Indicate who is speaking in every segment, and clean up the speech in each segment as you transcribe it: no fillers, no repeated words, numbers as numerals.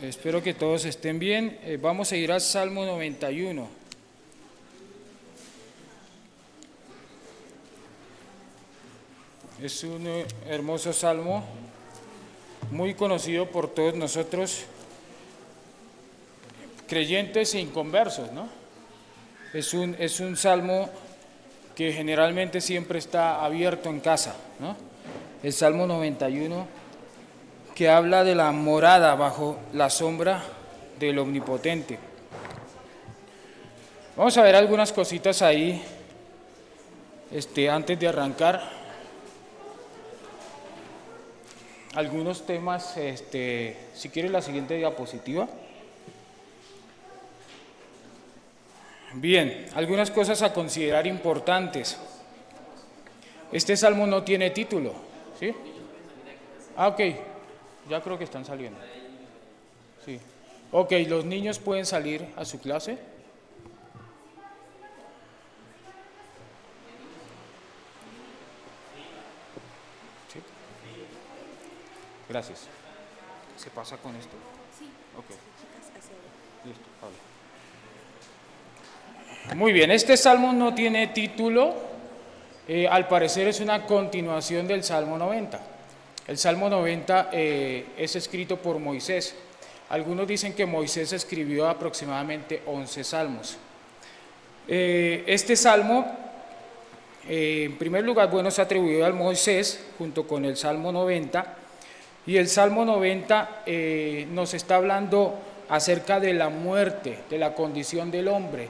Speaker 1: Espero que todos estén bien. Vamos a ir al Salmo 91. Es un hermoso salmo, muy conocido por todos nosotros, creyentes e inconversos, ¿no? Es un salmo que generalmente siempre está abierto en casa, ¿no? El Salmo 91, que habla de la morada bajo la sombra del Omnipotente. Vamos a ver algunas cositas ahí, antes de arrancar. Algunos temas, si quieres la siguiente diapositiva. Bien, algunas cosas a considerar importantes. Este salmo no tiene título, ¿sí? Ok, ya creo que están saliendo. Sí. Ok, los niños pueden salir a su clase. ¿Sí? Gracias. ¿Se pasa con esto?
Speaker 2: Sí.
Speaker 1: Ok. Listo, vale. Muy bien, este salmo no tiene título, al parecer es una continuación del Salmo 90. El Salmo 90 es escrito por Moisés. Algunos dicen que Moisés escribió aproximadamente 11 salmos. Este salmo, en primer lugar, bueno, se atribuyó a Moisés junto con el Salmo 90. Y el Salmo 90 nos está hablando acerca de la muerte, de la condición del hombre,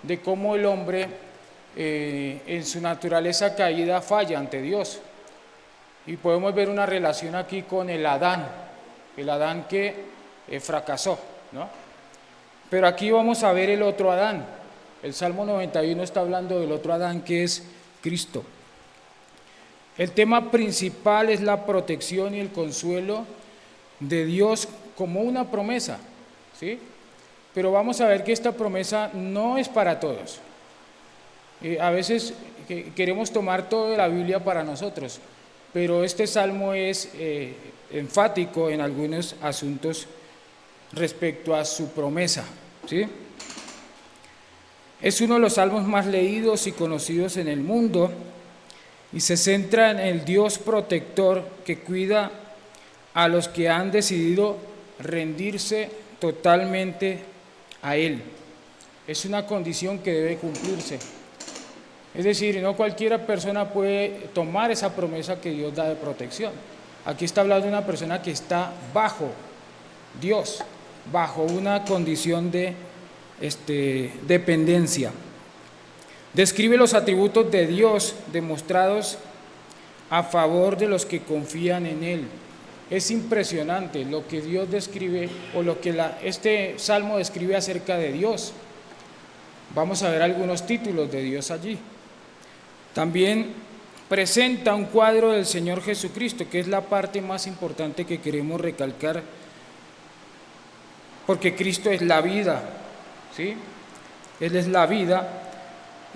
Speaker 1: de cómo el hombre en su naturaleza caída falla ante Dios. Y podemos ver una relación aquí con el Adán que fracasó, ¿no? Pero aquí vamos a ver el otro Adán. El Salmo 91 está hablando del otro Adán, que es Cristo. El tema principal es la protección y el consuelo de Dios como una promesa, ¿sí? Pero vamos a ver que esta promesa no es para todos. A veces queremos tomar toda la Biblia para nosotros, pero este salmo es enfático en algunos asuntos respecto a su promesa, ¿sí? Es uno de los salmos más leídos y conocidos en el mundo y se centra en el Dios protector que cuida a los que han decidido rendirse totalmente a Él. Es una condición que debe cumplirse. Es decir, no cualquier persona puede tomar esa promesa que Dios da de protección. Aquí está hablando de una persona que está bajo Dios, bajo una condición de dependencia. Describe los atributos de Dios demostrados a favor de los que confían en Él. Es impresionante lo que Dios describe o lo que este salmo describe acerca de Dios. Vamos a ver algunos títulos de Dios allí. También presenta un cuadro del Señor Jesucristo, que es la parte más importante que queremos recalcar, porque Cristo es la vida, ¿sí? Él es la vida.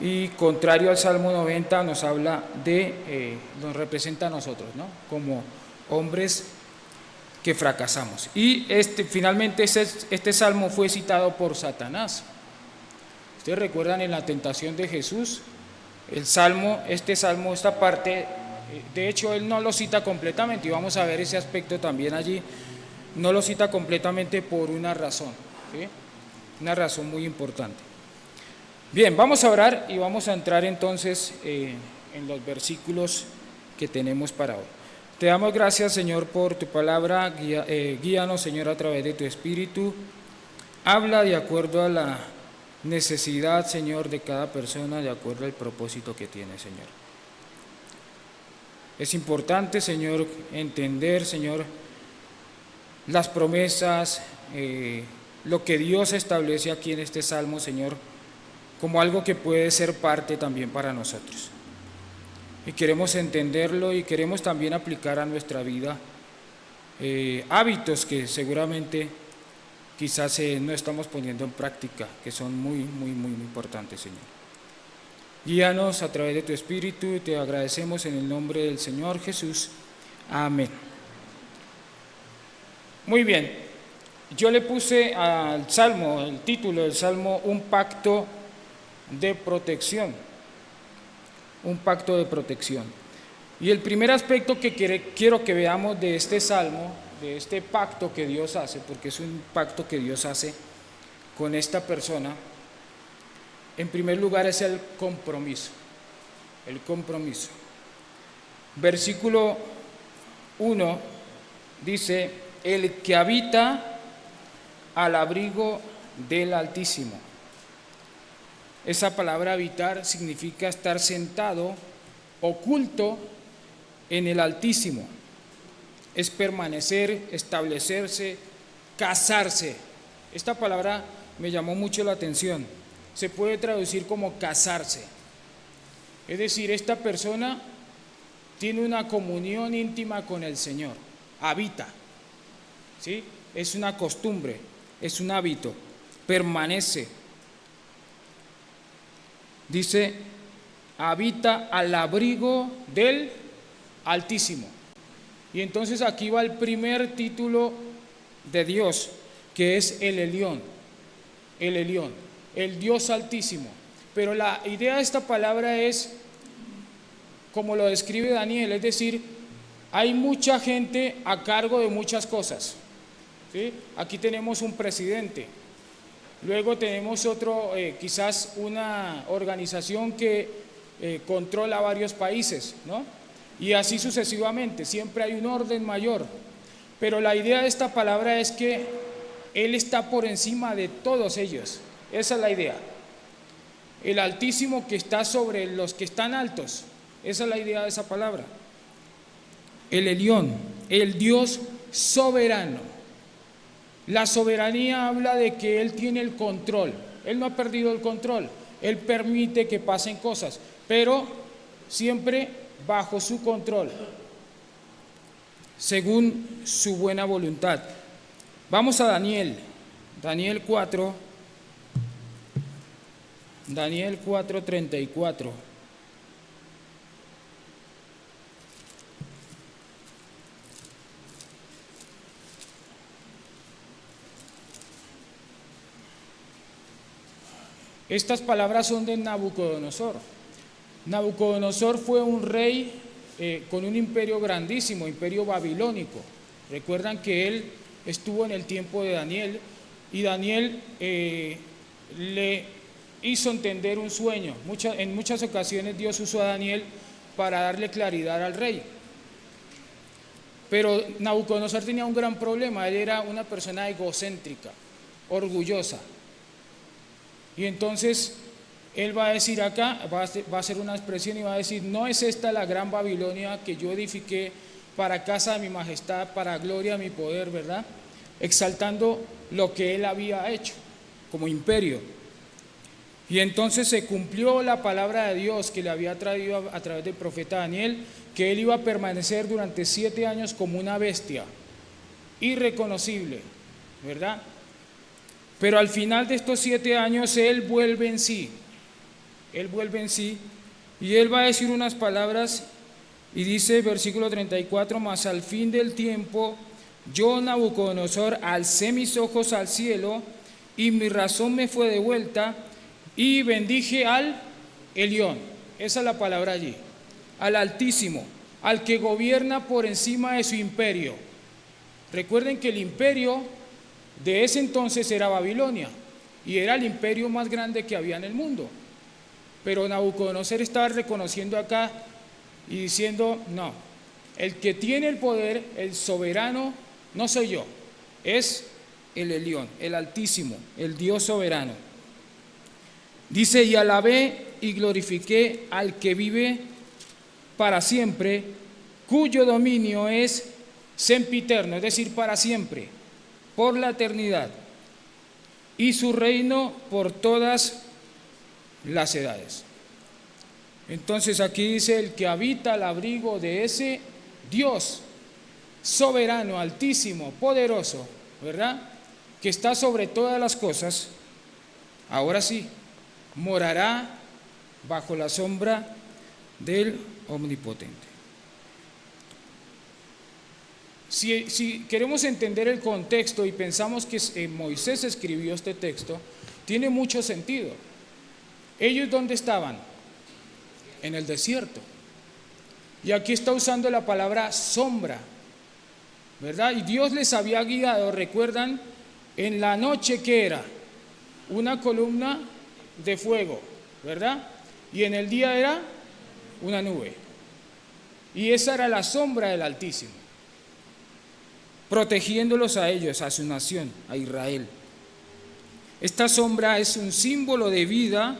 Speaker 1: Y contrario al Salmo 90 nos habla nos representa a nosotros, ¿no? Como hombres que fracasamos. Y finalmente este salmo fue citado por Satanás. Ustedes recuerdan en la tentación de Jesús, esta parte, de hecho él no lo cita completamente y vamos a ver ese aspecto también allí. No lo cita completamente por una razón, ¿sí? Una razón muy importante. Bien, vamos a orar y vamos a entrar entonces en los versículos que tenemos para hoy. Te damos gracias, Señor, por tu palabra. Guíanos, Señor, a través de tu Espíritu. Habla de acuerdo a la necesidad, Señor, de cada persona, de acuerdo al propósito que tiene, Señor. Es importante, Señor, entender, Señor, las promesas, lo que Dios establece aquí en este salmo, Señor, como algo que puede ser parte también para nosotros. Y queremos entenderlo y queremos también aplicar a nuestra vida hábitos que seguramente quizás no estamos poniendo en práctica, que son muy, muy, muy importantes, Señor. Guíanos a través de tu Espíritu, te agradecemos en el nombre del Señor Jesús. Amén. Muy bien. Yo le puse al Salmo, el título del Salmo, un pacto de protección, un pacto de protección. Y el primer aspecto que quiero que veamos de este Salmo, de este pacto que Dios hace, porque es un pacto que Dios hace con esta persona, en primer lugar es el compromiso, el compromiso. Versículo 1 dice, el que habita al abrigo del Altísimo. Esa palabra habitar significa estar sentado, oculto en el Altísimo. Es permanecer, establecerse, casarse. Esta palabra me llamó mucho la atención. Se puede traducir como casarse. Es decir, esta persona tiene una comunión íntima con el Señor. Habita. ¿Sí? Es una costumbre, es un hábito. Permanece. Dice, habita al abrigo del Altísimo. Y entonces aquí va el primer título de Dios, que es el Elión, el Dios Altísimo. Pero la idea de esta palabra es, como lo describe Daniel, es decir, hay mucha gente a cargo de muchas cosas. ¿Sí? Aquí tenemos un presidente, luego tenemos otro, quizás una organización que controla varios países, ¿no? Y así sucesivamente, siempre hay un orden mayor. Pero la idea de esta palabra es que Él está por encima de todos ellos. Esa es la idea. El Altísimo que está sobre los que están altos. Esa es la idea de esa palabra. El Elión, el Dios soberano. La soberanía habla de que Él tiene el control. Él no ha perdido el control. Él permite que pasen cosas, pero siempre bajo su control, según su buena voluntad. Vamos a Daniel 4, Daniel 4:34. Estas palabras son de Nabucodonosor. Nabucodonosor fue un rey con un imperio grandísimo, imperio babilónico. Recuerdan que él estuvo en el tiempo de Daniel y Daniel le hizo entender un sueño. En muchas ocasiones Dios usó a Daniel para darle claridad al rey. Pero Nabucodonosor tenía un gran problema. Él era una persona egocéntrica, orgullosa. Y entonces él va a decir acá, va a hacer una expresión y va a decir, no es esta la gran Babilonia que yo edifiqué para casa de mi majestad, para gloria de mi poder, ¿verdad? Exaltando lo que él había hecho como imperio. Y entonces se cumplió la palabra de Dios que le había traído a través del profeta Daniel, que él iba a permanecer durante 7 años como una bestia, irreconocible, ¿verdad? Pero al final de estos 7 años él vuelve en sí. Él vuelve en sí y él va a decir unas palabras y dice, versículo 34, mas al fin del tiempo, yo Nabucodonosor alcé mis ojos al cielo y mi razón me fue devuelta y bendije al Elión. Esa es la palabra allí, al Altísimo, al que gobierna por encima de su imperio. Recuerden que el imperio de ese entonces era Babilonia y era el imperio más grande que había en el mundo. Pero Nabucodonosor estaba reconociendo acá y diciendo, no, el que tiene el poder, el soberano, no soy yo, es el Elión, el Altísimo, el Dios soberano. Dice, y alabé y glorifiqué al que vive para siempre, cuyo dominio es sempiterno, es decir, para siempre, por la eternidad, y su reino por todas las edades. Entonces aquí dice, el que habita al abrigo de ese Dios soberano, altísimo, poderoso, ¿verdad? Que está sobre todas las cosas, ahora sí, morará bajo la sombra del Omnipotente. Si queremos entender el contexto y pensamos que Moisés escribió este texto, tiene mucho sentido. ¿Ellos dónde estaban? En el desierto. Y aquí está usando la palabra sombra, ¿verdad? Y Dios les había guiado, recuerdan, en la noche, ¿qué era? Una columna de fuego, ¿verdad? Y en el día era una nube. Y esa era la sombra del Altísimo, protegiéndolos a ellos, a su nación, a Israel. Esta sombra es un símbolo de vida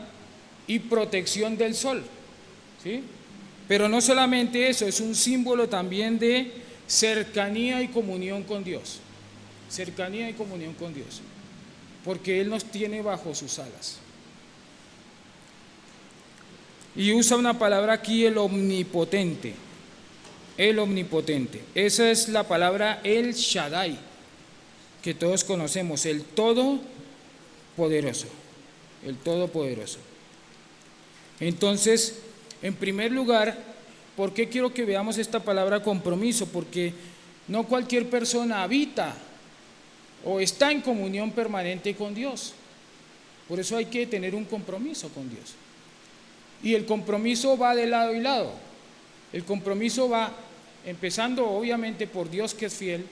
Speaker 1: y protección del sol, ¿sí? Pero no solamente eso, es un símbolo también de cercanía y comunión con Dios. Cercanía y comunión con Dios, porque Él nos tiene bajo sus alas. Y usa una palabra aquí, el omnipotente. El omnipotente. Esa es la palabra El Shaddai, que todos conocemos, el todopoderoso. El todopoderoso. Entonces, en primer lugar, ¿por qué quiero que veamos esta palabra compromiso? Porque no cualquier persona habita o está en comunión permanente con Dios. Por eso hay que tener un compromiso con Dios. Y el compromiso va de lado y lado. El compromiso va empezando obviamente por Dios, que es fiel,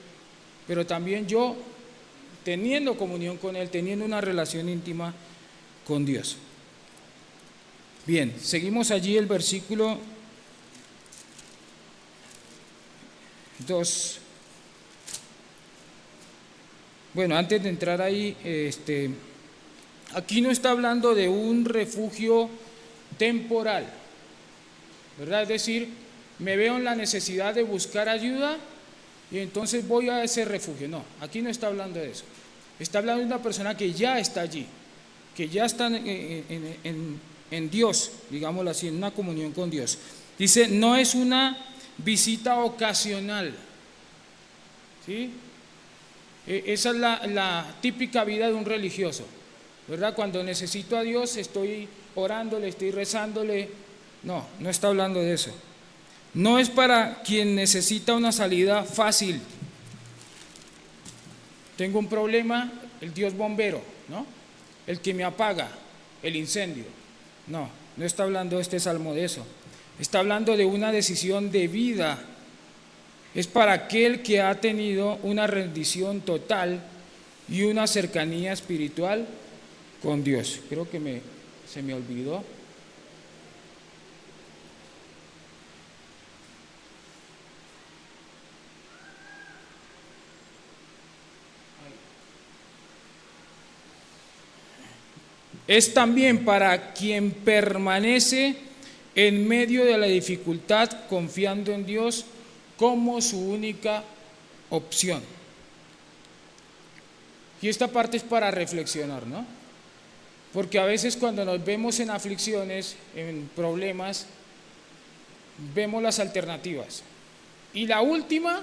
Speaker 1: pero también yo teniendo comunión con Él, teniendo una relación íntima con Dios. Bien, seguimos allí el versículo 2. Bueno, antes de entrar ahí, aquí no está hablando de un refugio temporal, ¿verdad? Es decir, me veo en la necesidad de buscar ayuda y entonces voy a ese refugio. No, aquí no está hablando de eso. Está hablando de una persona que ya está allí, que ya está en Dios, digámoslo así, en una comunión con Dios. Dice, no es una visita ocasional, ¿sí? Esa es la típica vida de un religioso, ¿verdad? Cuando necesito a Dios estoy orándole, estoy rezándole. No, no está hablando de eso. No es para quien necesita una salida fácil. Tengo un problema, el Dios bombero, ¿no? El que me apaga el incendio. No, no está hablando este salmo de eso. Está hablando de una decisión de vida. Es para aquel que ha tenido una rendición total y una cercanía espiritual con Dios. Creo que se me olvidó. Es también para quien permanece en medio de la dificultad, confiando en Dios como su única opción. Y esta parte es para reflexionar, ¿no? Porque a veces cuando nos vemos en aflicciones, en problemas, vemos las alternativas. Y la última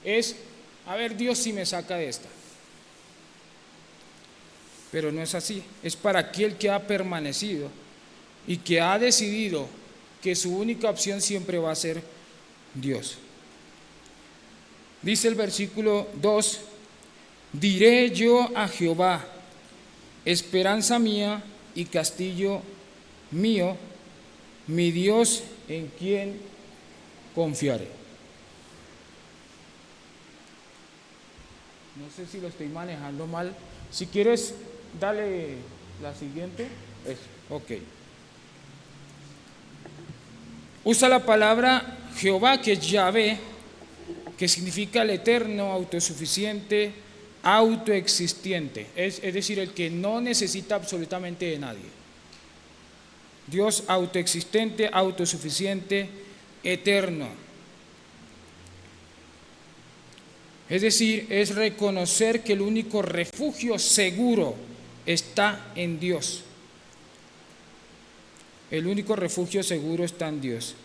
Speaker 1: es, a ver, Dios si me saca de esta. Pero no es así, es para aquel que ha permanecido y que ha decidido que su única opción siempre va a ser Dios. Dice el versículo 2, diré yo a Jehová, esperanza mía y castillo mío, mi Dios en quien confiaré. No sé si lo estoy manejando mal. Si quieres, dale la siguiente. Eso, ok. Usa la palabra Jehová, que es Yahvé, que significa el eterno, autosuficiente, autoexistente. Es decir, el que no necesita absolutamente de nadie. Dios autoexistente, autosuficiente, eterno. Es decir, es reconocer que el único refugio seguro está en Dios. El único refugio seguro está en Dios.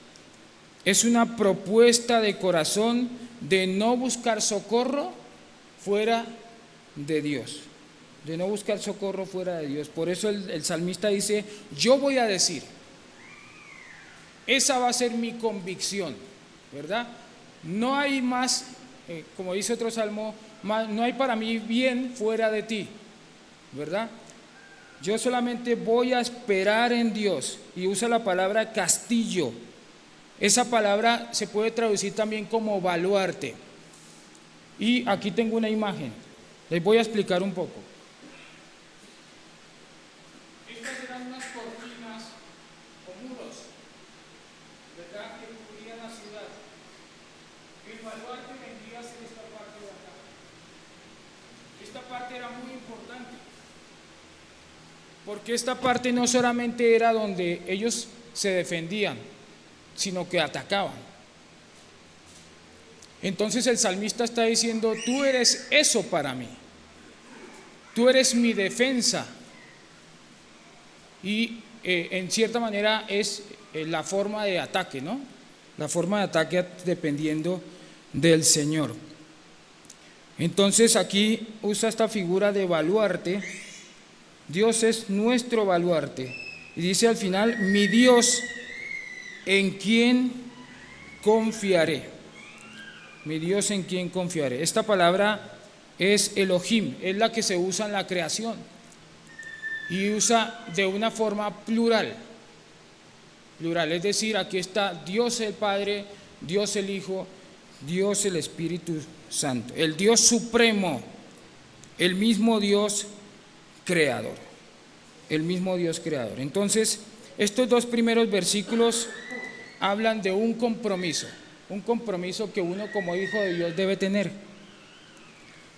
Speaker 1: Es una propuesta de corazón de no buscar socorro fuera de Dios. De no buscar socorro fuera de Dios. Por eso el salmista dice, yo voy a decir, esa va a ser mi convicción, ¿verdad? No hay más como dice otro salmo, no hay para mí bien fuera de ti, ¿verdad? Yo solamente voy a esperar en Dios, y usa la palabra castillo. Esa palabra se puede traducir también como baluarte. Y aquí tengo una imagen, les voy a explicar un poco. Estas eran unas cortinas o muros, ¿verdad?, que cubrían la ciudad. El baluarte vendría a ser esta parte de acá. Esta parte era muy importante, porque esta parte no solamente era donde ellos se defendían, sino que atacaban. Entonces el salmista está diciendo: tú eres eso para mí, tú eres mi defensa. Y en cierta manera es la forma de ataque, ¿no? La forma de ataque dependiendo del Señor. Entonces aquí usa esta figura de baluarte. Dios es nuestro baluarte. Y dice al final: mi Dios, en quien confiaré. Mi Dios, en quien confiaré. Esta palabra es Elohim, es la que se usa en la creación. Y usa de una forma plural. Plural, es decir, aquí está Dios el Padre, Dios el Hijo, Dios el Espíritu Santo. El Dios supremo, el mismo Dios creador. El mismo Dios creador. Entonces, estos dos primeros versículos hablan de un compromiso que uno como hijo de Dios debe tener.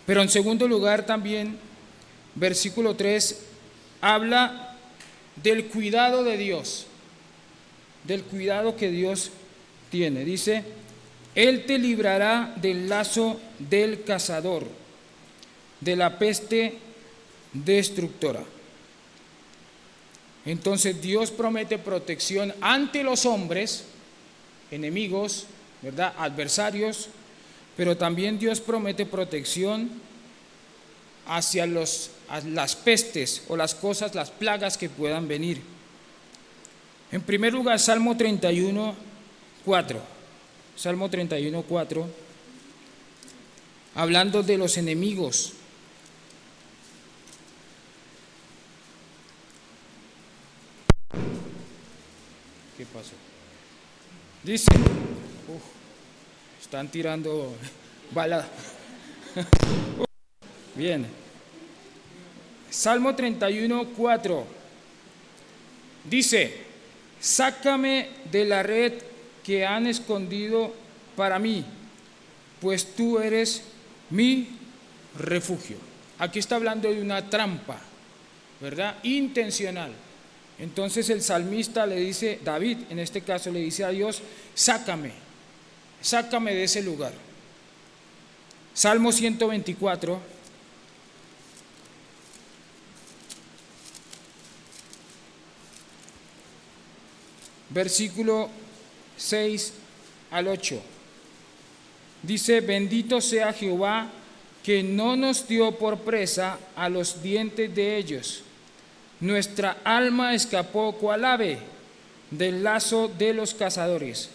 Speaker 1: Pero en segundo lugar también, versículo 3, habla del cuidado de Dios, del cuidado que Dios tiene. Dice: Él te librará del lazo del cazador, de la peste destructora. Entonces Dios promete protección ante los hombres, enemigos, ¿verdad?, adversarios, pero también Dios promete protección hacia las pestes o las cosas, las plagas que puedan venir. En primer lugar, Salmo 31, 4. Salmo 31, 4, hablando de los enemigos. ¿Qué pasó? Dice, están tirando bala. Bien. Salmo 31, 4. Dice: sácame de la red que han escondido para mí, pues tú eres mi refugio. Aquí está hablando de una trampa, ¿verdad?, intencional. Entonces el salmista le dice, David en este caso le dice a Dios: sácame de ese lugar. Salmo 124, versículo 6 al 8. Dice: bendito sea Jehová, que no nos dio por presa a los dientes de ellos. Nuestra alma escapó cual ave del lazo de los cazadores.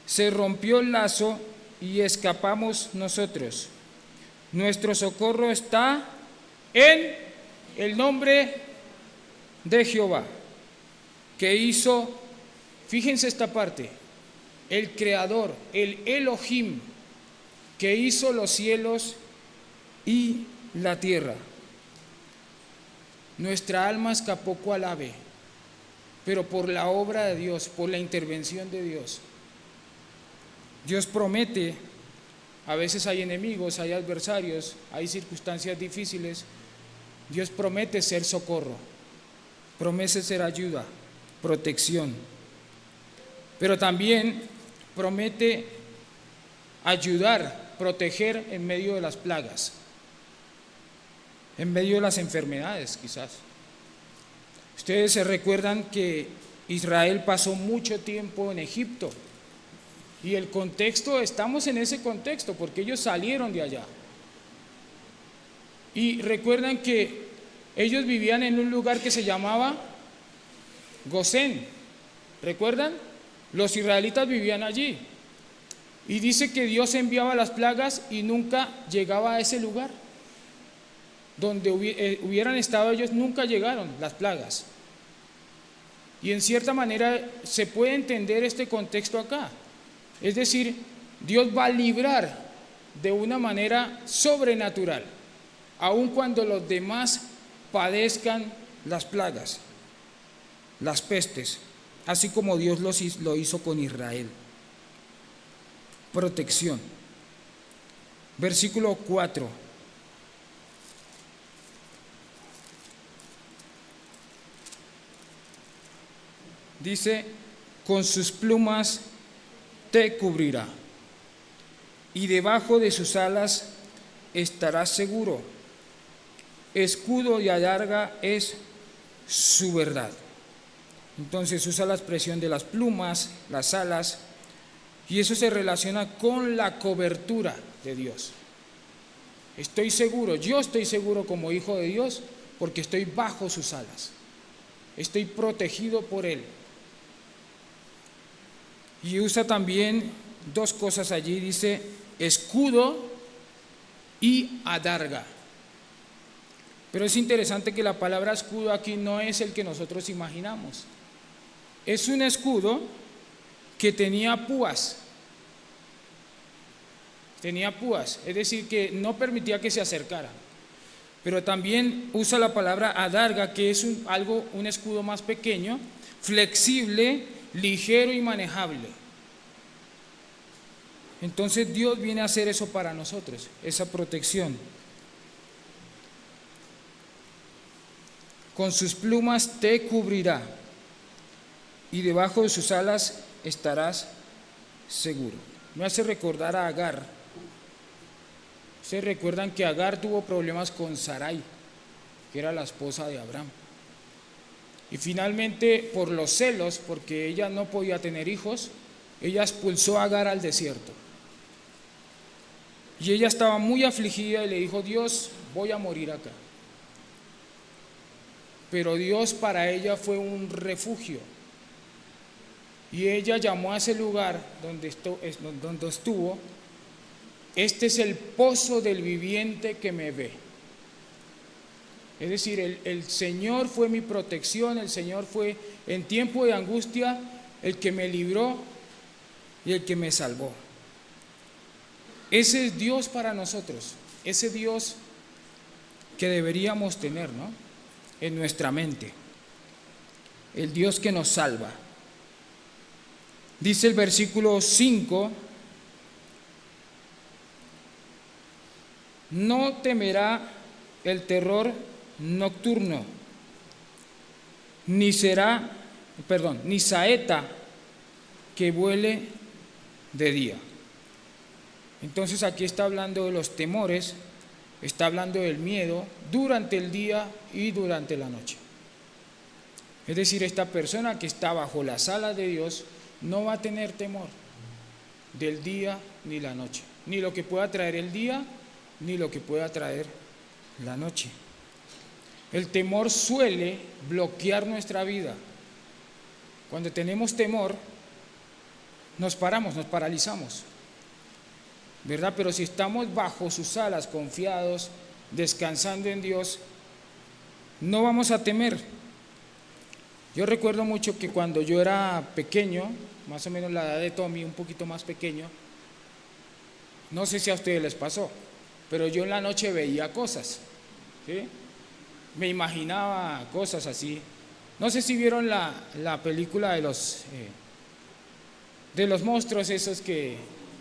Speaker 1: Se rompió el lazo y escapamos nosotros. Nuestro socorro está en el nombre de Jehová, que hizo, fíjense esta parte, el creador, el Elohim, que hizo los cielos y la tierra. Nuestra alma escapó cual ave, pero por la obra de Dios, por la intervención de Dios. Dios promete, a veces hay enemigos, hay adversarios, hay circunstancias difíciles. Dios promete ser socorro, promete ser ayuda, protección, pero también promete ayudar, proteger en medio de las plagas, en medio de las enfermedades quizás. Ustedes se recuerdan que Israel pasó mucho tiempo en Egipto, y el contexto, estamos en ese contexto porque ellos salieron de allá. Y recuerdan que ellos vivían en un lugar que se llamaba Gosén. ¿Recuerdan? Los israelitas vivían allí. Y dice que Dios enviaba las plagas y nunca llegaba a ese lugar. Donde hubieran estado ellos, nunca llegaron las plagas. Y en cierta manera se puede entender este contexto acá. Es decir, Dios va a librar de una manera sobrenatural, aun cuando los demás padezcan las plagas, las pestes, así como Dios lo hizo con Israel. Protección. Versículo 4. Dice, con sus plumas te cubrirá, y debajo de sus alas estarás seguro. Escudo y adarga es su verdad. Entonces usa la expresión de las plumas, las alas, y eso se relaciona con la cobertura de Dios. Estoy seguro, yo estoy seguro como hijo de Dios, porque estoy bajo sus alas. Estoy protegido por Él. Y usa también dos cosas allí, dice escudo y adarga. Pero es interesante que la palabra escudo aquí no es el que nosotros imaginamos. Es un escudo que tenía púas. Tenía púas, es decir, que no permitía que se acercaran. Pero también usa la palabra adarga, que es un escudo más pequeño, flexible, ligero y manejable. Entonces Dios viene a hacer eso para nosotros, esa protección. Con sus plumas te cubrirá y debajo de sus alas estarás seguro. Me hace recordar a Agar. Ustedes recuerdan que Agar tuvo problemas con Sarai, que era la esposa de Abraham. Y finalmente, por los celos, porque ella no podía tener hijos, ella expulsó a Agar al desierto. Y ella estaba muy afligida y le dijo, Dios, voy a morir acá. Pero Dios para ella fue un refugio. Y ella llamó a ese lugar donde estuvo, este es el pozo del viviente que me ve. Es decir, el Señor fue mi protección, el Señor fue en tiempo de angustia el que me libró y el que me salvó. Ese es Dios para nosotros, ese Dios que deberíamos tener, ¿no?, en nuestra mente, el Dios que nos salva. Dice el versículo 5, no temerá el terror nocturno, ni saeta que vuele de día. Entonces aquí está hablando de los temores, está hablando del miedo durante el día y durante la noche. Es decir, esta persona que está bajo las alas de Dios no va a tener temor del día ni la noche, ni lo que pueda traer el día, ni lo que pueda traer la noche. El temor suele bloquear nuestra vida. Cuando tenemos temor, nos paramos, nos paralizamos, ¿verdad? Pero si estamos bajo sus alas, confiados, descansando en Dios, no vamos a temer. Yo recuerdo mucho que cuando yo era pequeño, más o menos la edad de Tommy, un poquito más pequeño, no sé si a ustedes les pasó, pero yo en la noche veía cosas, ¿sí? Me imaginaba cosas así. No sé si vieron la película de los monstruos esos que,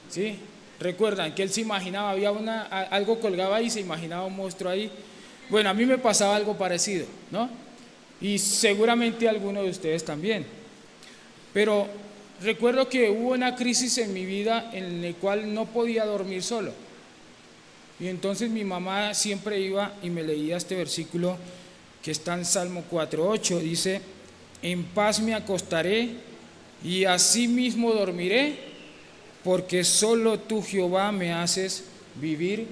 Speaker 1: ¿sí? Recuerdan que él se imaginaba, había algo colgaba ahí y se imaginaba un monstruo ahí. Bueno, a mí me pasaba algo parecido, ¿no? Y seguramente a algunos de ustedes también. Pero recuerdo que hubo una crisis en mi vida en la cual no podía dormir solo. Y entonces mi mamá siempre iba y me leía este versículo que está en Salmo 4:8. Dice, en paz me acostaré y asimismo dormiré, porque solo tú, Jehová, me haces vivir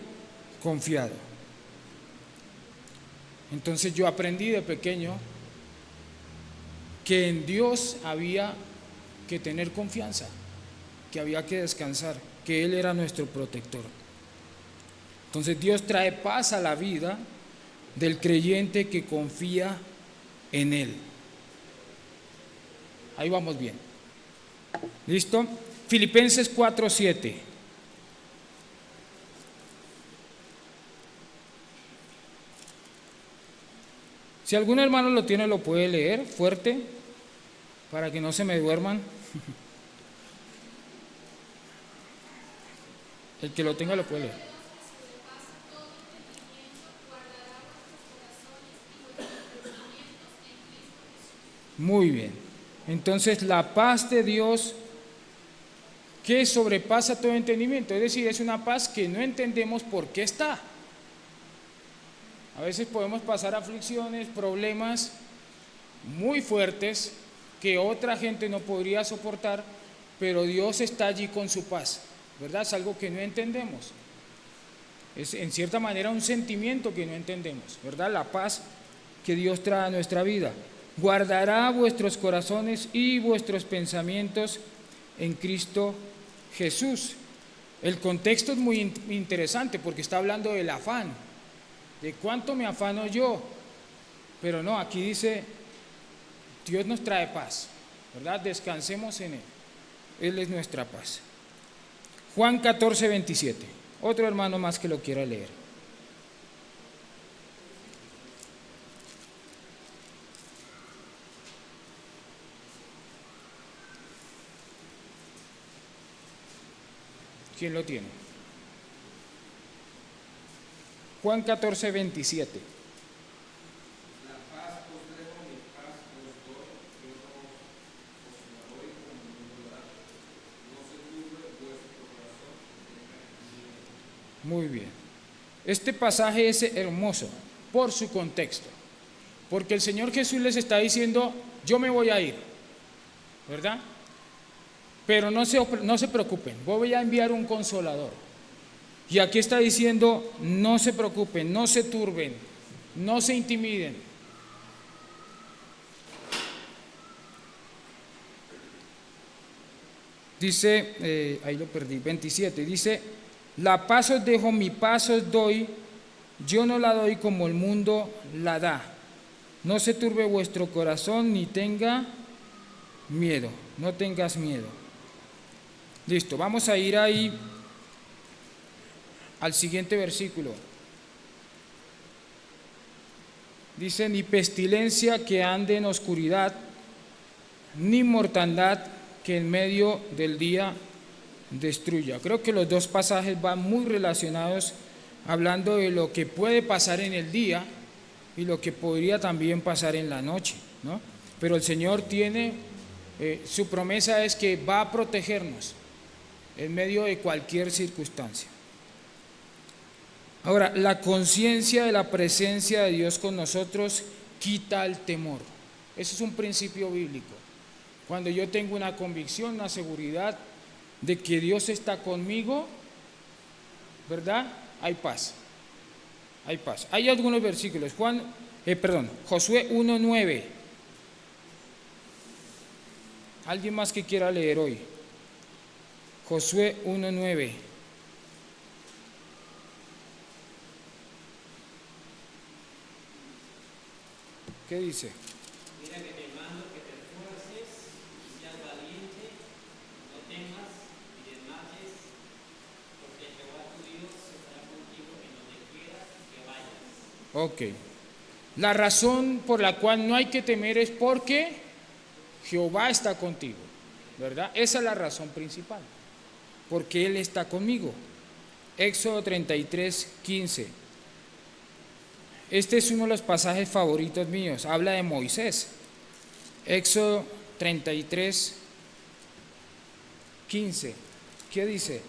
Speaker 1: confiado. Entonces yo aprendí de pequeño que en Dios había que tener confianza, que había que descansar. que Él era nuestro protector. Entonces Dios trae paz a la vida del creyente que confía en Él. Ahí vamos bien. ¿Listo? Filipenses 4:7. Si algún hermano lo tiene, lo puede leer fuerte para que no se me duerman. El que lo tenga lo puede leer. Muy bien. Entonces la paz de Dios que sobrepasa todo entendimiento, es decir, es una paz que no entendemos por qué está. A veces podemos pasar aflicciones, problemas muy fuertes que otra gente no podría soportar, pero Dios está allí con su paz, ¿verdad? Es algo que no entendemos. Es en cierta manera un sentimiento que no entendemos, ¿verdad? La paz que Dios trae a nuestra vida. Guardará vuestros corazones y vuestros pensamientos en Cristo Jesús. El contexto es muy interesante porque está hablando del afán, de cuánto me afano yo, pero no, aquí dice, Dios nos trae paz, ¿verdad? Descansemos en Él, Él es nuestra paz. Juan 14:27, otro hermano más que lo quiera leer. ¿Quién lo tiene? Juan 14:27.
Speaker 2: La paz os dejo, mi paz os doy, yo no os la doy como el mundo da. No se turbe vuestro corazón, ni tenga miedo.
Speaker 1: Muy bien. Este pasaje es hermoso por su contexto, porque el Señor Jesús les está diciendo, yo me voy a ir, ¿verdad? Pero no se preocupen, voy a enviar un consolador. Y aquí está diciendo, no se preocupen, no se turben, no se intimiden. Dice, ahí lo perdí, 27, dice, la paz os dejo, mi paz os doy, yo no la doy como el mundo la da. No se turbe vuestro corazón ni tenga miedo, no tengas miedo. Listo, vamos a ir ahí al siguiente versículo. Dice, ni pestilencia que ande en oscuridad, ni mortandad que en medio del día destruya. Creo que los dos pasajes van muy relacionados, hablando de lo que puede pasar en el día y lo que podría también pasar en la noche, ¿no? Pero el Señor tiene, su promesa es que va a protegernos en medio de cualquier circunstancia. Ahora, la conciencia de la presencia de Dios con nosotros quita el temor. Ese es un principio bíblico. Cuando yo tengo una convicción, una seguridad de que Dios está conmigo, ¿verdad? Hay paz. Hay paz. Hay algunos versículos. Josué 1:9. ¿Alguien más que quiera leer hoy? Josué 1:9. ¿Qué dice?
Speaker 3: Mira que te mando que te esfuerces y seas valiente, no temas y desmayes, porque Jehová tu Dios estará contigo en donde quieras que vayas.
Speaker 1: Ok. La razón por la cual no hay que temer es porque Jehová está contigo, ¿verdad? Esa es la razón principal, porque Él está conmigo. Éxodo 33:15. Este es uno de los pasajes favoritos míos, habla de Moisés. Éxodo 33:15. ¿Qué dice?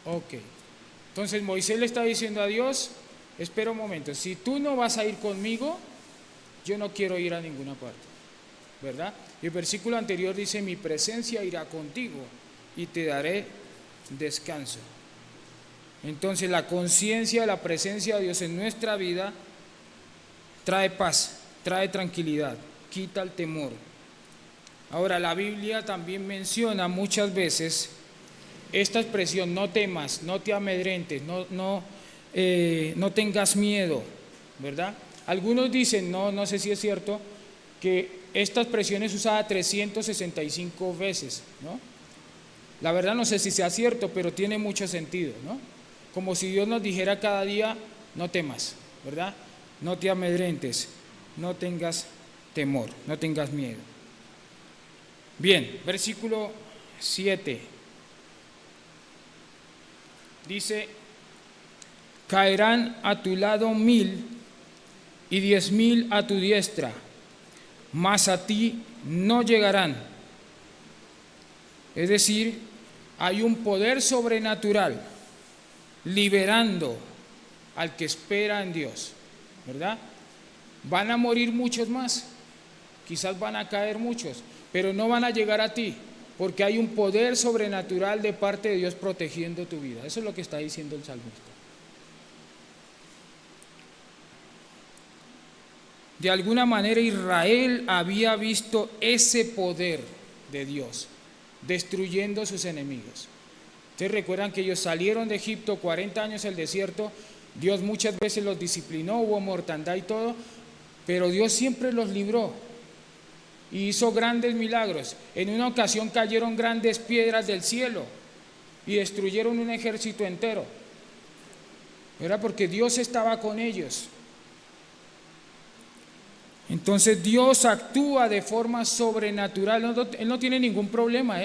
Speaker 1: Ok. Entonces Moisés le está diciendo a Dios, espera un momento, si tú no vas a ir conmigo, yo no quiero ir a ninguna parte, ¿verdad? Y el versículo anterior dice, mi presencia irá contigo y te daré descanso. Entonces la conciencia de la presencia de Dios en nuestra vida trae paz, trae tranquilidad. quita el temor. Ahora, la Biblia también menciona muchas veces esta expresión: no temas, no te amedrentes, no tengas miedo, ¿verdad? Algunos dicen, no sé si es cierto, que esta expresión es usada 365 veces, ¿no? La verdad no sé si sea cierto, pero tiene mucho sentido, ¿no? Como si Dios nos dijera cada día: no temas, ¿verdad? No te amedrentes, no tengas temor, no tengas miedo. Bien, versículo 7. Dice: caerán a tu lado 1000 y 10.000 a tu diestra, mas a ti no llegarán. Es decir, hay un poder sobrenatural liberando al que espera en Dios, ¿verdad? Van a morir muchos más, quizás van a caer muchos, pero no van a llegar a ti, porque hay un poder sobrenatural de parte de Dios protegiendo tu vida. Eso es lo que está diciendo el salmista. De alguna manera Israel había visto ese poder de Dios destruyendo sus enemigos. Ustedes recuerdan que ellos salieron de Egipto 40 años al desierto. Dios muchas veces los disciplinó, hubo mortandad y todo, pero Dios siempre los libró y hizo grandes milagros. En una ocasión cayeron grandes piedras del cielo y destruyeron un ejército entero. Era porque Dios estaba con ellos. Entonces Dios actúa de forma sobrenatural. Él no tiene ningún problema,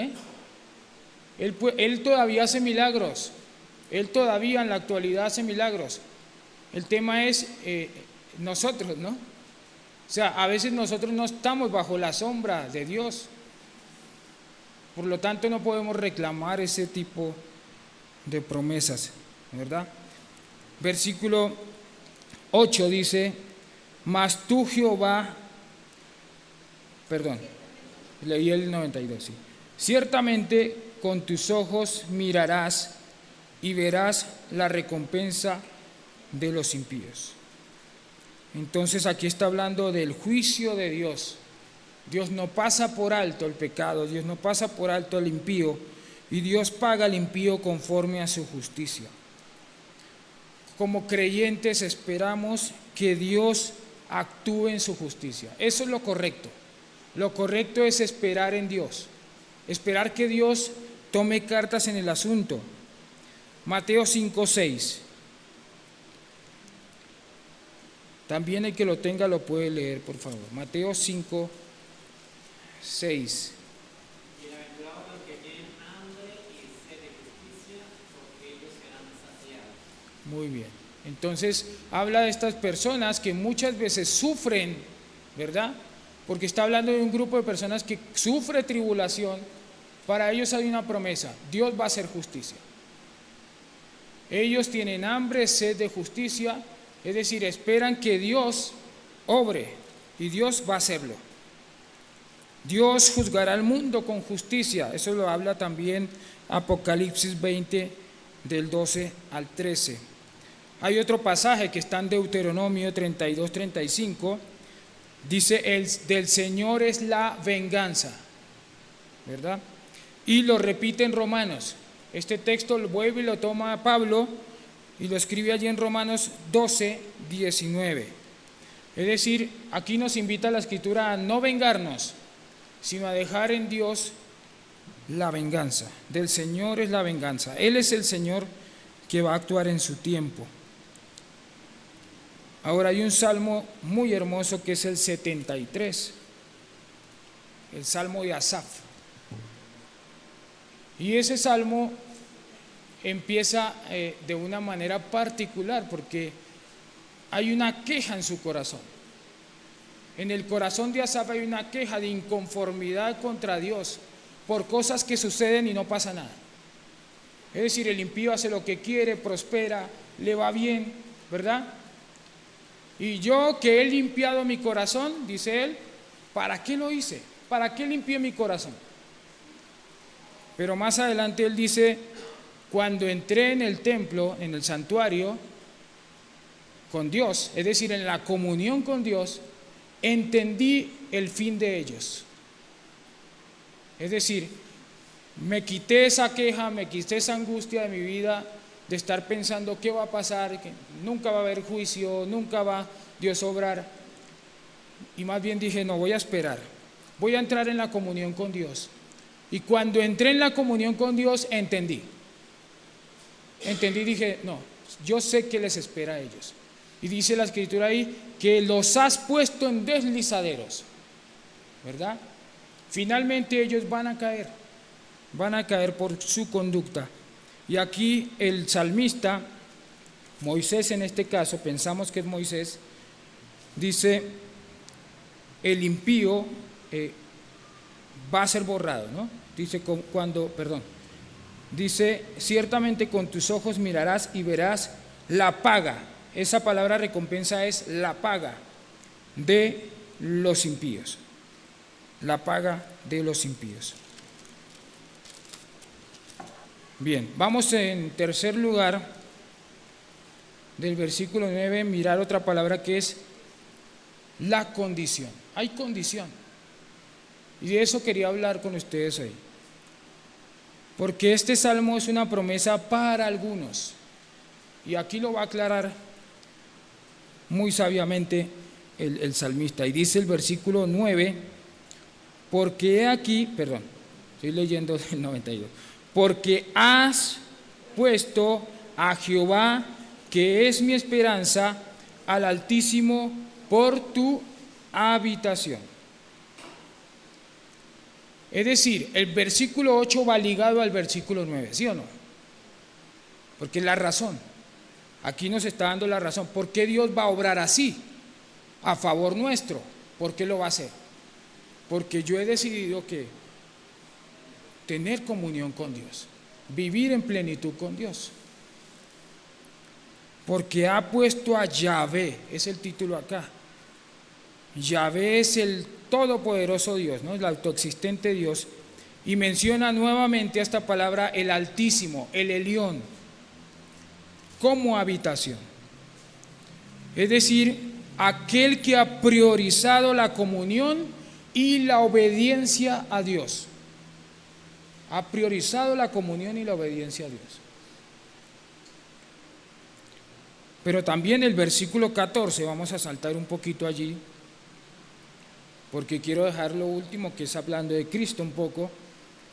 Speaker 1: Él todavía hace milagros. Él todavía en la actualidad hace milagros. El tema es nosotros, ¿no? O sea, a veces nosotros no estamos bajo la sombra de Dios. Por lo tanto, no podemos reclamar ese tipo de promesas, ¿verdad? Versículo 8 dice: mas tú, Jehová, leí el 92, sí. Ciertamente con tus ojos mirarás y verás la recompensa de los impíos. Entonces aquí está hablando del juicio de Dios. Dios no pasa por alto el pecado, Dios no pasa por alto el impío, y Dios paga al impío conforme a su justicia. Como creyentes esperamos que Dios actúe en su justicia. Eso es lo correcto. Lo correcto es esperar en Dios, esperar que Dios tome cartas en el asunto. Mateo 5:6. También el que lo tenga lo puede leer, por favor. Mateo 5:6.
Speaker 3: Bienaventurados los que tienen hambre y sed de justicia, porque ellos serán saciados.
Speaker 1: Muy bien. Entonces habla de estas personas que muchas veces sufren, ¿verdad? Porque está hablando de un grupo de personas que sufre tribulación. Para ellos hay una promesa: Dios va a hacer justicia. Ellos tienen hambre, sed de justicia, es decir, esperan que Dios obre, y Dios va a hacerlo. Dios juzgará al mundo con justicia. Eso lo habla también Apocalipsis 20, del 12 al 13. Hay otro pasaje que está en Deuteronomio 32-35. Dice: del Señor es la venganza, ¿verdad? Y lo repite en Romanos. Este texto lo vuelve y lo toma Pablo y lo escribe allí en Romanos 12:19. Es decir, aquí nos invita la Escritura a no vengarnos, sino a dejar en Dios la venganza. Del Señor es la venganza. Él es el Señor que va a actuar en su tiempo. Ahora hay un salmo muy hermoso que es el 73, el salmo de Asaf. Y ese salmo empieza de una manera particular porque hay una queja en su corazón. En el corazón de Asaf hay una queja de inconformidad contra Dios por cosas que suceden y no pasa nada. Es decir, el impío hace lo que quiere, prospera, le va bien, ¿verdad? Y yo, que he limpiado mi corazón, dice él, ¿para qué lo hice? ¿Para qué limpié mi corazón? Pero más adelante él dice: cuando entré en el templo, en el santuario, con Dios, es decir, en la comunión con Dios, entendí el fin de ellos. Es decir, me quité esa queja, me quité esa angustia de mi vida de estar pensando qué va a pasar, que nunca va a haber juicio, nunca va Dios a obrar. Y más bien dije, no, voy a esperar, voy a entrar en la comunión con Dios. Y cuando entré en la comunión con Dios, entendí, dije, no, yo sé qué les espera a ellos. Y dice la Escritura ahí, que los has puesto en deslizaderos, ¿verdad? Finalmente ellos van a caer por su conducta. Y aquí el salmista, Moisés en este caso, pensamos que es Moisés, dice, el impío va a ser borrado, ¿no? Dice, ciertamente con tus ojos mirarás y verás la paga. Esa palabra recompensa es la paga de los impíos. La paga de los impíos. Bien, vamos en tercer lugar del versículo 9, mirar otra palabra que es la condición. Hay condición. Y de eso quería hablar con ustedes hoy. Porque este salmo es una promesa para algunos. Y aquí lo va a aclarar muy sabiamente el salmista. Y dice el versículo 9, porque he aquí, estoy leyendo el 92, porque has puesto a Jehová, que es mi esperanza, al Altísimo por tu habitación. Es decir, el versículo 8 va ligado al versículo 9, ¿sí o no? Porque es la razón. Aquí nos está dando la razón. ¿Por qué Dios va a obrar así? A favor nuestro. ¿Por qué lo va a hacer? Porque yo he decidido que tener comunión con Dios, vivir en plenitud con Dios. Porque ha puesto a Yahvé, es el título acá. Yahvé es el todopoderoso Dios, ¿no? El autoexistente Dios. Y menciona nuevamente esta palabra, el Altísimo, el Elión, como habitación. Es decir, aquel que ha priorizado la comunión y la obediencia a Dios. Ha priorizado la comunión y la obediencia a Dios. Pero también el versículo 14, vamos a saltar un poquito allí, porque quiero dejar lo último, que es hablando de Cristo un poco.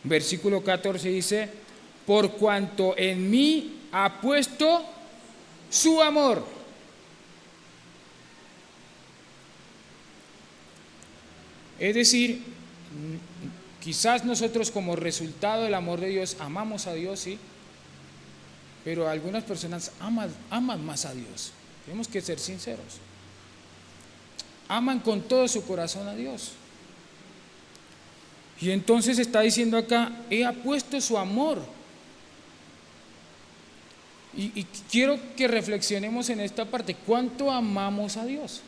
Speaker 1: Versículo 14 dice, por cuanto en mí ha puesto su amor. Es decir, quizás nosotros como resultado del amor de Dios amamos a Dios, sí, pero algunas personas aman más a Dios. Tenemos que ser sinceros. Aman con todo su corazón a Dios. Y entonces está diciendo acá, he puesto su amor. Y quiero que reflexionemos en esta parte. ¿Cuánto amamos a Dios?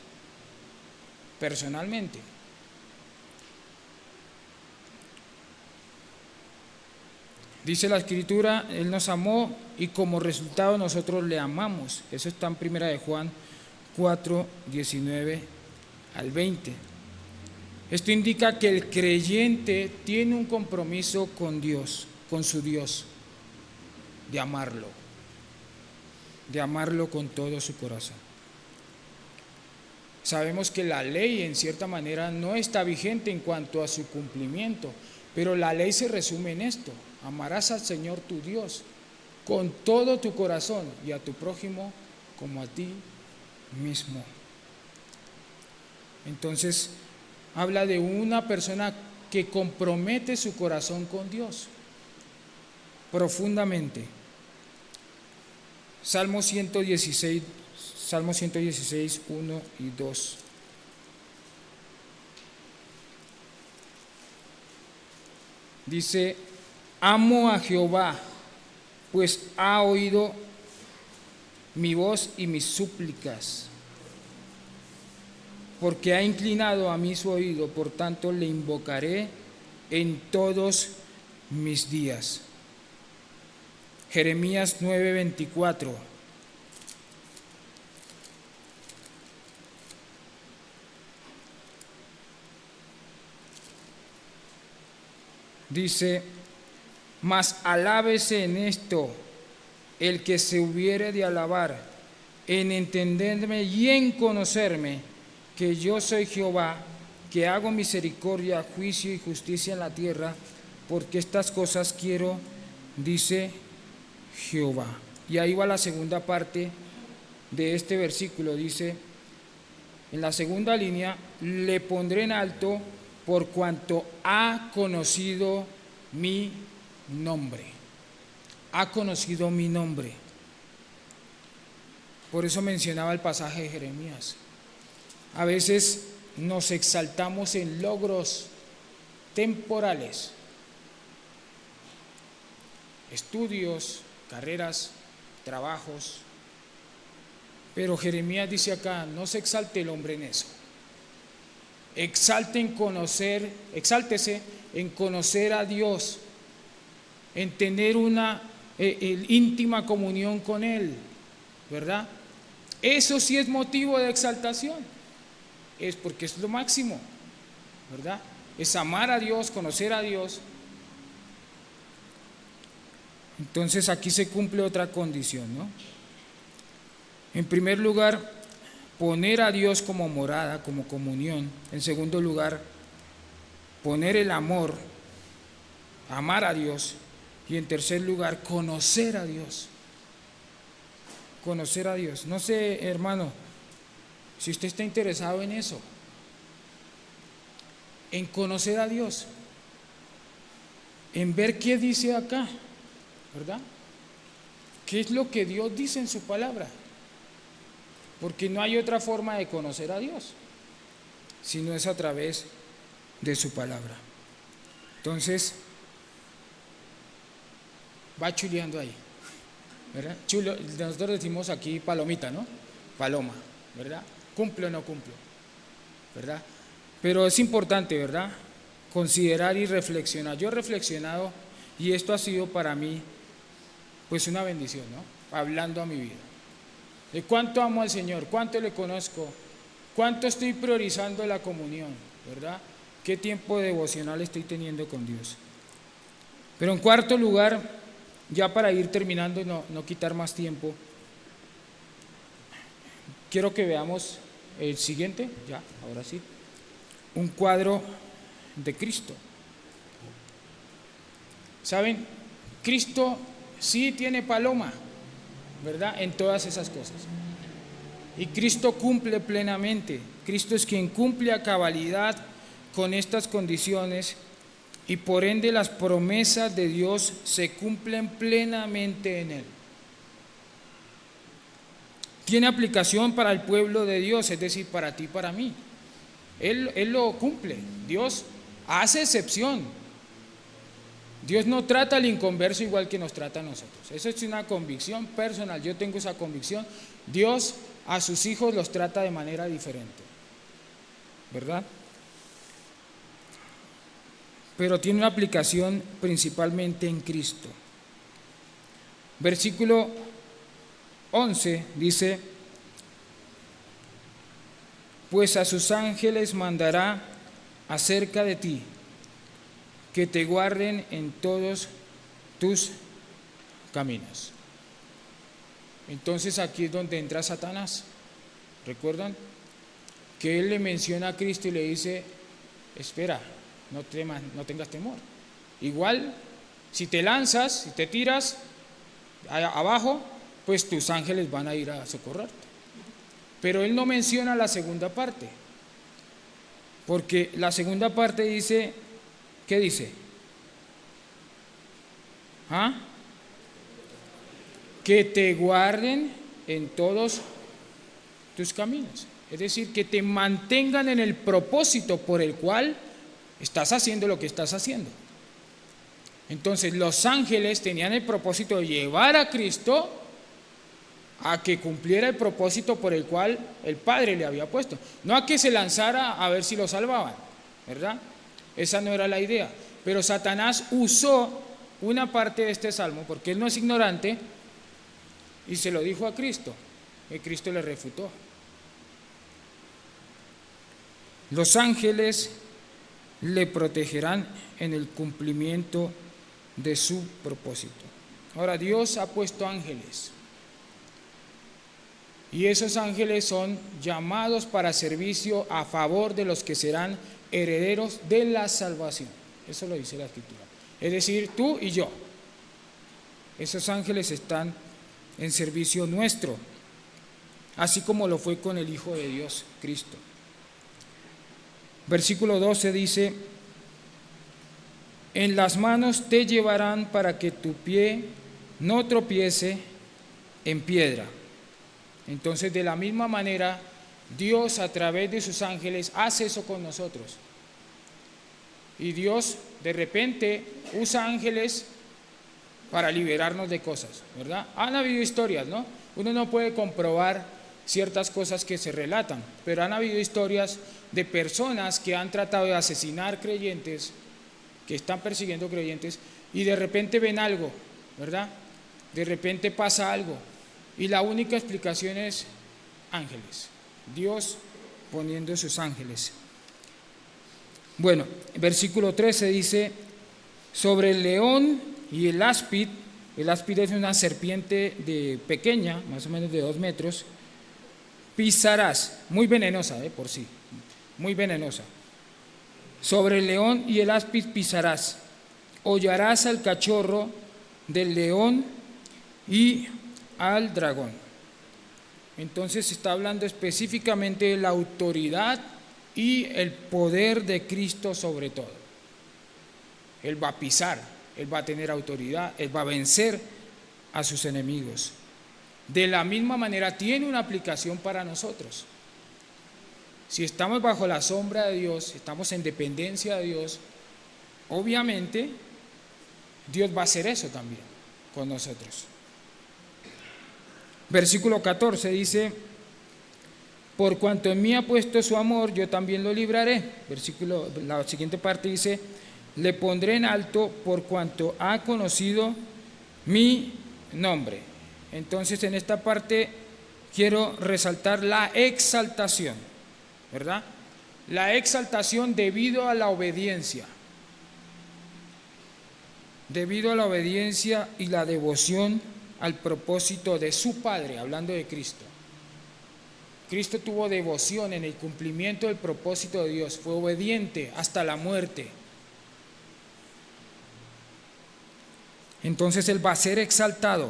Speaker 1: Personalmente. Dice la Escritura, Él nos amó y como resultado nosotros le amamos. Eso está en 1 de Juan 4, 19 al 20. Esto indica que el creyente tiene un compromiso con Dios, con su Dios, de amarlo con todo su corazón. Sabemos que la ley en cierta manera no está vigente en cuanto a su cumplimiento, pero la ley se resume en esto: amarás al Señor tu Dios con todo tu corazón y a tu prójimo como a ti mismo. Entonces, habla de una persona que compromete su corazón con Dios profundamente. Salmo 116, 1 y 2. Dice, amo a Jehová, pues ha oído mi voz y mis súplicas, porque ha inclinado a mí su oído, por tanto le invocaré en todos mis días. Jeremías 9:24.
Speaker 4: dice: mas alábese en esto el que se hubiere de alabar, en entenderme y en conocerme, que yo soy Jehová, que hago misericordia, juicio y justicia en la tierra, porque estas cosas quiero, dice Jehová. Y ahí va la segunda parte de este versículo, dice, en la segunda línea: le pondré en alto por cuanto ha conocido mi nombre. Ha conocido mi nombre. Por eso mencionaba el pasaje de Jeremías. A veces nos exaltamos en logros temporales, estudios, carreras, trabajos. Pero Jeremías dice acá: no se exalte el hombre en eso. Exáltese en conocer a Dios, en tener una íntima comunión con Él, ¿verdad? Eso sí es motivo de exaltación, es porque es lo máximo, ¿verdad? Es amar a Dios, conocer a Dios. Entonces aquí se cumple otra condición, ¿no? En primer lugar, poner a Dios como morada, como comunión. En segundo lugar, poner el amor, amar a Dios. Y en tercer lugar, conocer a Dios. Conocer a Dios. No sé, hermano, si usted está interesado en eso, en conocer a Dios, en ver qué dice acá, ¿verdad? ¿Qué es lo que Dios dice en su palabra? Porque no hay otra forma de conocer a Dios, sino es a través de su palabra. Entonces, va chuleando ahí, ¿verdad? Chulo, nosotros decimos aquí palomita, ¿no? Paloma, ¿verdad? ¿Cumple o no cumple? ¿Verdad? Pero es importante, ¿verdad? Considerar y reflexionar. Yo he reflexionado y esto ha sido para mí, pues, una bendición, ¿no? Hablando a mi vida. De cuánto amo al Señor, cuánto le conozco, cuánto estoy priorizando la comunión, ¿verdad? Qué tiempo devocional estoy teniendo con Dios. Pero en cuarto lugar, ya para ir terminando y no quitar más tiempo, quiero que veamos el siguiente, ya, ahora sí, un cuadro de Cristo. ¿Saben? Cristo sí tiene paloma, ¿verdad? En todas esas cosas. Y Cristo cumple plenamente. Cristo es quien cumple a cabalidad con estas condiciones y por ende las promesas de Dios se cumplen plenamente en Él. Tiene aplicación para el pueblo de Dios, es decir, para ti y para mí. Él lo cumple. Dios hace excepción. Dios no trata al inconverso igual que nos trata a nosotros. Eso es una convicción personal. Yo tengo esa convicción. Dios a sus hijos los trata de manera diferente, ¿verdad? Pero tiene una aplicación principalmente en Cristo. Versículo 11 dice: pues a sus ángeles mandará acerca de ti, que te guarden en todos tus caminos. Entonces aquí es donde entra Satanás. ¿Recuerdan? Que él le menciona a Cristo y le dice: espera, no tengas temor. Igual, si te lanzas, si te tiras abajo, pues tus ángeles van a ir a socorrerte. Pero él no menciona la segunda parte, porque la segunda parte dice, ¿qué dice? ¿Ah? Que te guarden en todos tus caminos. Es decir, que te mantengan en el propósito por el cual estás haciendo lo que estás haciendo. Entonces, los ángeles tenían el propósito de llevar a Cristo a que cumpliera el propósito por el cual el Padre le había puesto. No a que se lanzara a ver si lo salvaban, ¿verdad? Esa no era la idea. Pero Satanás usó una parte de este salmo, porque él no es ignorante, y se lo dijo a Cristo, y Cristo le refutó. Los ángeles le protegerán en el cumplimiento de su propósito. Ahora, Dios ha puesto ángeles. Y esos ángeles son llamados para servicio a favor de los que serán herederos de la salvación. Eso lo dice la Escritura. Es decir, tú y yo. Esos ángeles están en servicio nuestro, así como lo fue con el Hijo de Dios, Cristo. Versículo 12 dice: en las manos te llevarán para que tu pie no tropiece en piedra. Entonces, de la misma manera, Dios a través de sus ángeles hace eso con nosotros. Y Dios de repente usa ángeles para liberarnos de cosas, ¿verdad? Han habido historias, ¿no? Uno no puede comprobar ciertas cosas que se relatan, pero han habido historias de personas que han tratado de asesinar creyentes, que están persiguiendo creyentes, y de repente ven algo, ¿verdad? De repente pasa algo, y la única explicación es ángeles, Dios poniendo sus ángeles. Bueno, versículo 13 dice: sobre el león y el áspid es una serpiente pequeña, más o menos de 2 metros, pisarás, muy venenosa por sí, muy venenosa. Sobre el león y el áspid pisarás, hollarás al cachorro del león y al dragón. Entonces está hablando específicamente de la autoridad y el poder de Cristo sobre todo. Él va a pisar, Él va a tener autoridad, Él va a vencer a sus enemigos. De la misma manera tiene una aplicación para nosotros. Si estamos bajo la sombra de Dios, estamos en dependencia de Dios, obviamente Dios va a hacer eso también con nosotros. Versículo 14 dice: por cuanto en mí ha puesto su amor, yo también lo libraré. La siguiente parte dice: le pondré en alto por cuanto ha conocido mi nombre. Entonces, en esta parte quiero resaltar la exaltación, ¿verdad? La exaltación debido a la obediencia. Debido a la obediencia y la devoción al propósito de su Padre, hablando de Cristo. Cristo tuvo devoción en el cumplimiento del propósito de Dios, fue obediente hasta la muerte. Entonces Él va a ser exaltado,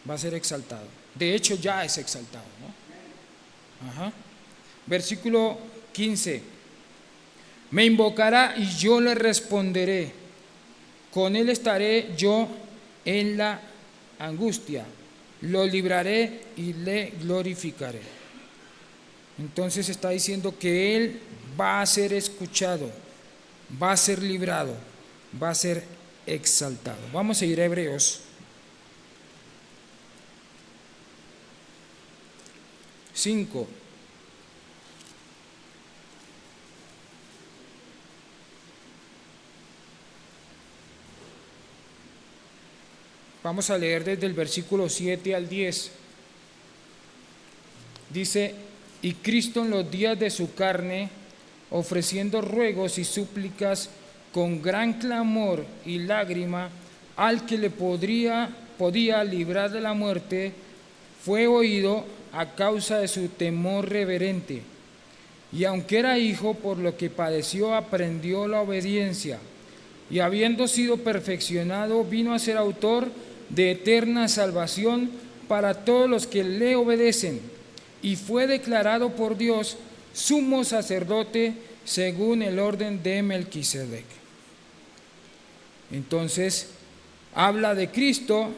Speaker 4: va a ser exaltado. De hecho ya es exaltado, ¿no? Ajá. Versículo 15: me invocará y yo le responderé, con Él estaré yo en la angustia, lo libraré y le glorificaré. Entonces está diciendo que Él va a ser escuchado, va a ser librado, va a ser exaltado. Vamos a ir a Hebreos 5. Vamos a leer desde el versículo 7 al 10. Dice: y Cristo en los días de su carne, ofreciendo ruegos y súplicas con gran clamor y lágrima al que le podía librar de la muerte, fue oído a causa de su temor reverente. Y aunque era hijo, por lo que padeció, aprendió la obediencia. Y habiendo sido perfeccionado, vino a ser autor de eterna salvación para todos los que le obedecen. Y fue declarado por Dios sumo sacerdote según el orden de Melquisedec. Entonces, habla de Cristo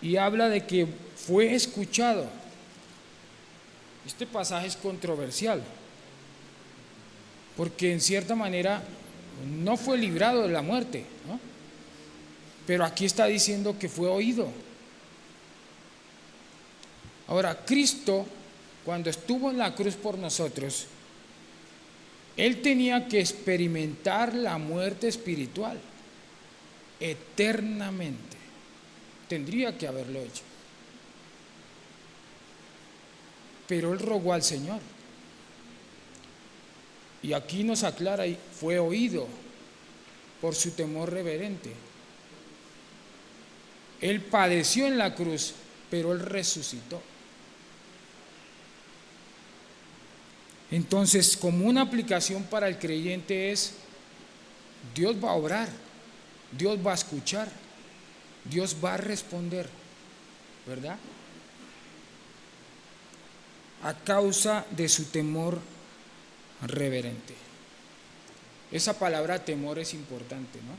Speaker 4: y habla de que fue escuchado. Este pasaje es controversial, porque en cierta manera no fue librado de la muerte, ¿no? Pero aquí está diciendo que fue oído. Ahora, Cristo, cuando estuvo en la cruz por nosotros, Él tenía que experimentar la muerte espiritual eternamente. Tendría que haberlo hecho. Pero Él rogó al Señor. Y aquí nos aclara, y fue oído por su temor reverente. Él padeció en la cruz, pero Él resucitó. Entonces, como una aplicación para el creyente es, Dios va a obrar, Dios va a escuchar, Dios va a responder, ¿verdad? A causa de su temor reverente. Esa palabra temor es importante, ¿no?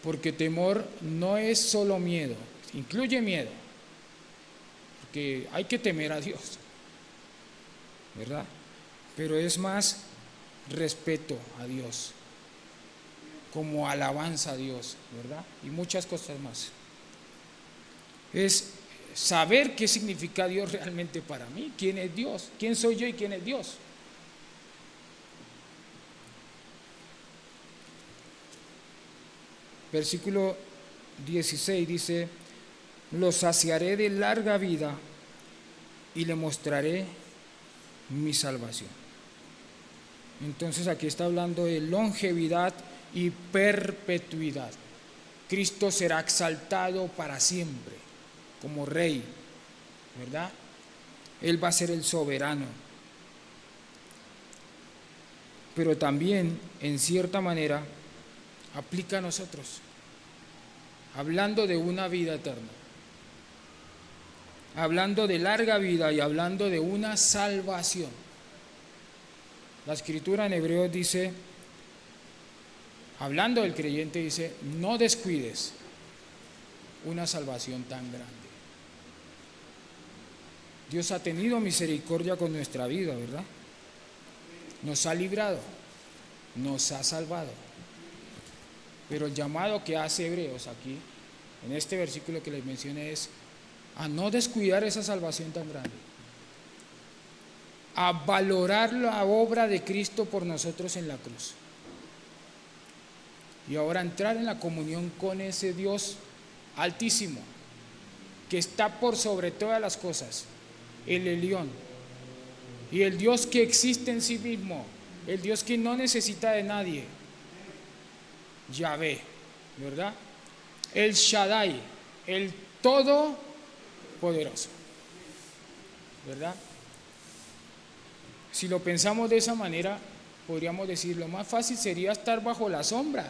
Speaker 4: Porque temor no es solo miedo, incluye miedo, porque hay que temer a Dios, ¿verdad? Pero es más respeto a Dios, como alabanza a Dios, ¿verdad? Y muchas cosas más. Es saber qué significa Dios realmente para mí, quién es Dios, quién soy yo y quién es Dios. Versículo 16 dice, lo saciaré de larga vida y le mostraré mi salvación. Entonces aquí está hablando de longevidad y perpetuidad. Cristo será exaltado para siempre como rey, ¿verdad? Él va a ser el soberano. Pero también, en cierta manera, aplica a nosotros, hablando de una vida eterna, hablando de larga vida y hablando de una salvación. La escritura en Hebreos dice, hablando del creyente, dice, no descuides una salvación tan grande. Dios ha tenido misericordia con nuestra vida, ¿verdad? Nos ha librado, nos ha salvado. Pero el llamado que hace Hebreos aquí, en este versículo que les mencioné, es a no descuidar esa salvación tan grande, a valorar la obra de Cristo por nosotros en la cruz, y ahora entrar en la comunión con ese Dios altísimo, que está por sobre todas las cosas, el Elión, y el Dios que existe en sí mismo, el Dios que no necesita de nadie, Yahvé, ¿verdad? El Shaddai, el Todopoderoso, ¿verdad? Si lo pensamos de esa manera, podríamos decir, lo más fácil sería estar bajo la sombra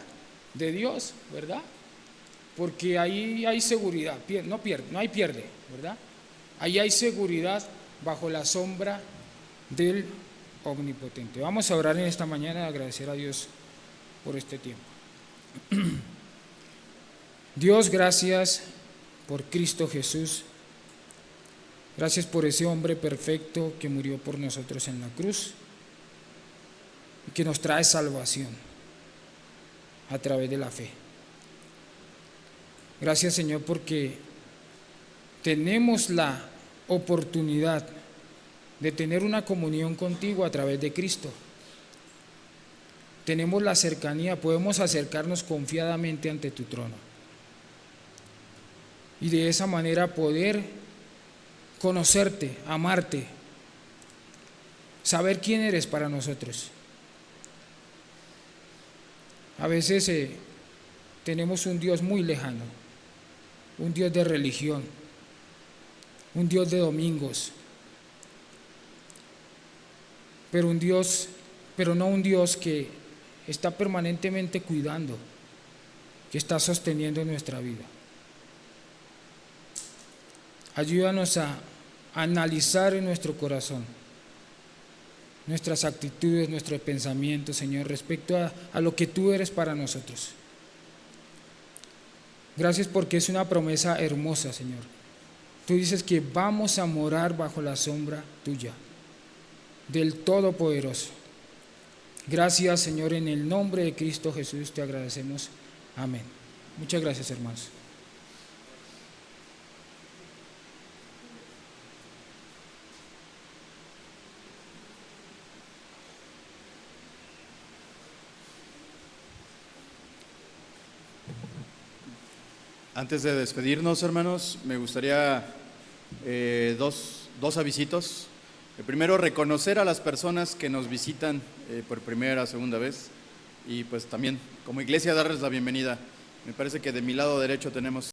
Speaker 4: de Dios, ¿verdad? Porque ahí hay seguridad, no hay pierde, ¿verdad? Ahí hay seguridad bajo la sombra del Omnipotente. Vamos a orar en esta mañana y agradecer a Dios por este tiempo. Dios, gracias por Cristo Jesús. Gracias por ese hombre perfecto que murió por nosotros en la cruz y que nos trae salvación a través de la fe. Gracias, Señor, porque tenemos la oportunidad de tener una comunión contigo a través de Cristo. Tenemos la cercanía, podemos acercarnos confiadamente ante tu trono y de esa manera poder conocerte, amarte, saber quién eres para nosotros. A veces tenemos un Dios muy lejano, un Dios de religión, un Dios de domingos, pero no un Dios que está permanentemente cuidando, que está sosteniendo nuestra vida. Ayúdanos a analizar en nuestro corazón nuestras actitudes, nuestros pensamientos, Señor, respecto a lo que tú eres para nosotros. Gracias porque es una promesa hermosa, Señor. Tú dices que vamos a morar bajo la sombra tuya, del Todopoderoso. Gracias, Señor, en el nombre de Cristo Jesús te agradecemos. Amén. Muchas gracias, hermanos.
Speaker 5: Antes de despedirnos, hermanos, me gustaría dos avisitos. Primero, reconocer a las personas que nos visitan por primera, segunda vez, y pues también como iglesia darles la bienvenida. Me parece que de mi lado derecho tenemos